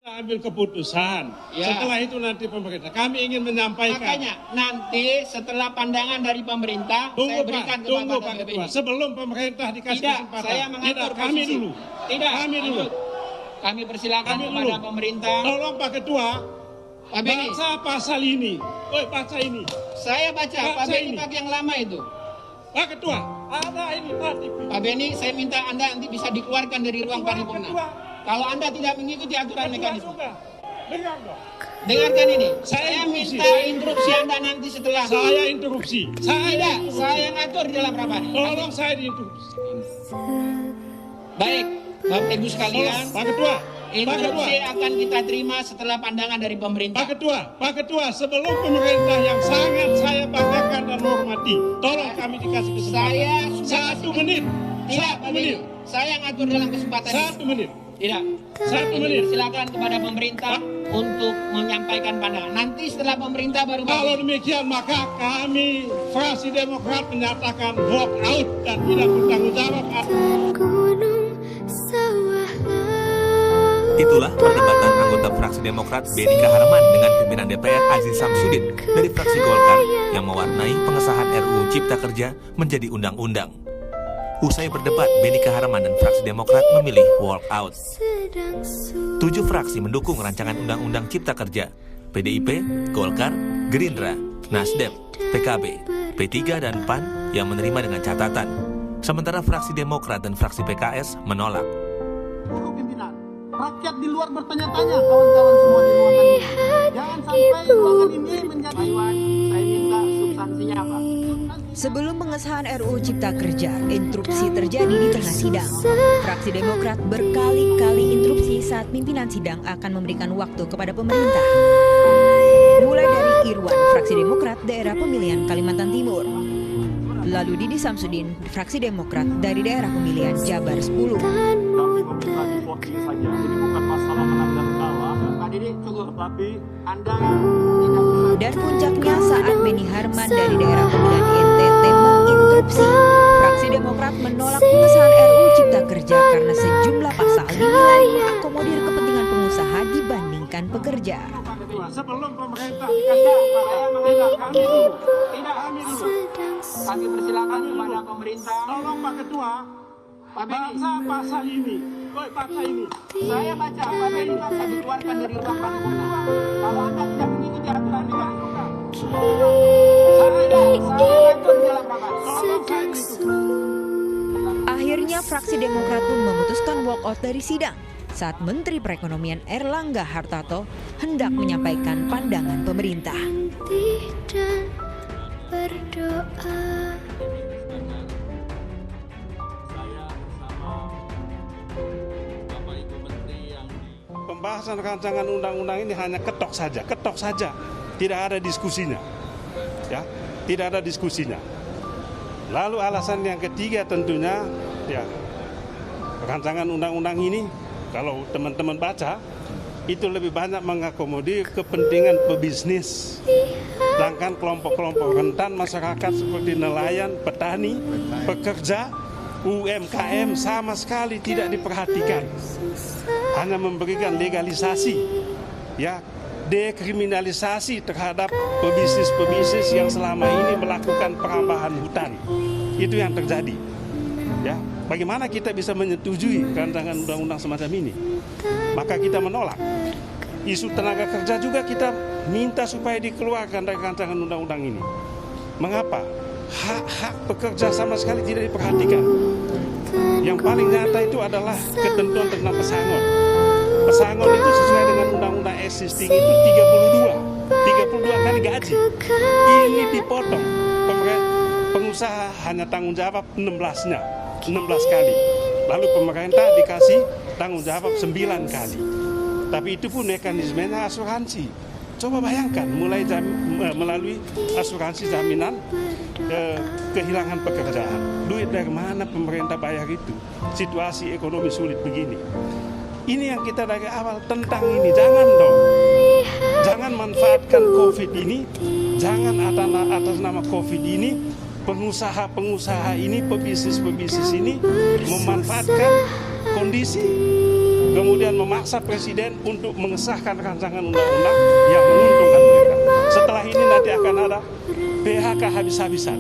Ambil keputusan. Ya. Setelah itu nanti pemerintah. Kami ingin menyampaikan. Makanya nanti setelah pandangan dari pemerintah saya berikan Tunggu kepada Pak BPI. Ketua. Sebelum pemerintah dikasih Tidak, kesempatan. saya mengatur Tidak, kami posisi. dulu. Tidak, Kami dulu. lanjut. Kami persilakan Kami kepada dulu. pemerintah. Tolong Pak Ketua. Pak Beni, Baca pasal ini. Baca ini. saya baca. Pak Baca Beni ini. pakai yang lama itu. Pak Ketua. Ada ini tadi. Pak Beni, saya minta Anda nanti bisa dikeluarkan dari ruang paripurna. Ketua. Kalau Anda tidak mengikuti aturan Ketua mekanisme. juga. Dengar dong. Dengarkan ini. Saya Saya interupsi. minta interupsi Anda nanti setelah. Saya interupsi. Tidak, saya ngatur di dalam rapat. Tolong saya diinterupsi. Baik, Bapak Ibu sekalian. Pak Ketua. Pak Ketua. Interupsi akan kita terima setelah pandangan dari pemerintah. Pak Ketua, sebelum pemerintah yang sangat saya banggakan dan hormati, tolong kami dikasih kesempatan. Saya sudah 1 menit. Tidak, 1 Pak menit. Beni. Saya ngatur dalam kesempatan ini. 1 menit. Tidak. 1 menit. Silakan kepada pemerintah untuk menyampaikan pandangan. Nanti setelah pemerintah baru. Kalau demikian maka kami fraksi Demokrat menyatakan walk out dan tidak bertanggung jawab. Itulah perdebatan anggota fraksi Demokrat Benika Harman dengan pimpinan DPR Aziz Samsudin dari fraksi Golkar yang mewarnai pengesahan RUU Cipta Kerja menjadi undang-undang. Usai berdebat, Benika Harman dan fraksi Demokrat memilih walk out. 7 fraksi mendukung rancangan Undang-Undang Cipta Kerja. PDIP, Golkar, Gerindra, Nasdem, PKB, P3 dan PAN yang menerima dengan catatan. Sementara fraksi Demokrat dan fraksi PKS menolak. Pimpinan, rakyat di luar bertanya-tanya, kawan-kawan semua di ruangan ini. Jangan sampai ruangan ini menjadi saya minta substansinya apa? Sebelum pengesahan RUU Cipta Kerja, interupsi terjadi di tengah sidang. Fraksi Demokrat berkali-kali interupsi saat pimpinan sidang akan memberikan waktu kepada pemerintah. Mulai dari Irwan, fraksi Demokrat daerah pemilihan Kalimantan Timur. Lalu Didi Samsudin, fraksi Demokrat dari daerah pemilihan Jabar 10. Kami meminta di voting saja, ini bukan masalah menang dan kalah. Pak Didi, cukup. Tetapi Anda tidak bisa. Dan puncaknya saat Beni Harman dari daerah pemilihan NTT menginterupsi. Fraksi Demokrat menolak pengesahan RUU Cipta Kerja karena sejumlah pasal dinilai mengakomodir kepentingan pengusaha dibandingkan pekerja. Pak Ketua, sebelum pemerintah dikasih kesempatan, kami dulu. Tidak, Kami dulu. kami persilakan kepada pemerintah. Tolong Pak Ketua. Pak Beni, Baca pasal ini. Baca ini. saya baca. Pak Beni bisa dikeluarkan dari ruang paripurna. Kalau Anda tidak mengikuti aturan mekanisme. Saya ngatur di dalam rapat. Tolong saya diinterupsi. Akhirnya fraksi Demokrat pun memutuskan walkout dari sidang saat Menteri Perekonomian Erlangga Hartarto hendak menyampaikan pandangan pemerintah. Pembahasan rancangan undang-undang ini hanya ketok saja, tidak ada diskusinya, ya, tidak ada diskusinya. Lalu alasan yang ketiga tentunya, ya, rancangan undang-undang ini kalau teman-teman baca itu lebih banyak mengakomodir kepentingan pebisnis, sedangkan kelompok-kelompok rentan masyarakat seperti nelayan, petani, pekerja, UMKM sama sekali tidak diperhatikan. Hanya memberikan legalisasi, ya, dekriminalisasi terhadap pebisnis-pebisnis yang selama ini melakukan perambahan hutan. Itu yang terjadi. Ya, bagaimana kita bisa menyetujui rancangan undang-undang semacam ini? Maka kita menolak. Isu tenaga kerja juga kita minta supaya dikeluarkan dari rancangan undang-undang ini. Mengapa? Hak-hak pekerja sama sekali tidak diperhatikan. Yang paling nyata itu adalah ketentuan tentang pesangon. Pesangon itu sesuai dengan undang-undang existing itu 32 kali gaji. Ini dipotong. Pengusaha hanya tanggung jawab 16 kali. Lalu pemerintah dikasih tanggung jawab 9 kali. Tapi itu pun mekanismenya asuransi. Coba bayangkan melalui asuransi jaminan kehilangan pekerjaan. Duit dari mana pemerintah bayar itu? Situasi ekonomi sulit begini. Ini yang kita dari awal tentang ini. Jangan dong. Jangan manfaatkan COVID ini. Jangan atas nama COVID ini pengusaha-pengusaha ini, pebisnis-pebisnis ini memanfaatkan kondisi, kemudian memaksa presiden untuk mengesahkan rancangan undang-undang yang menguntungkan mereka. Setelah ini nanti akan ada PHK habis-habisan.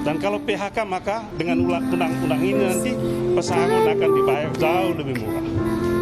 Dan kalau PHK maka dengan undang-undang ini nanti pesangon akan dibayar jauh lebih murah.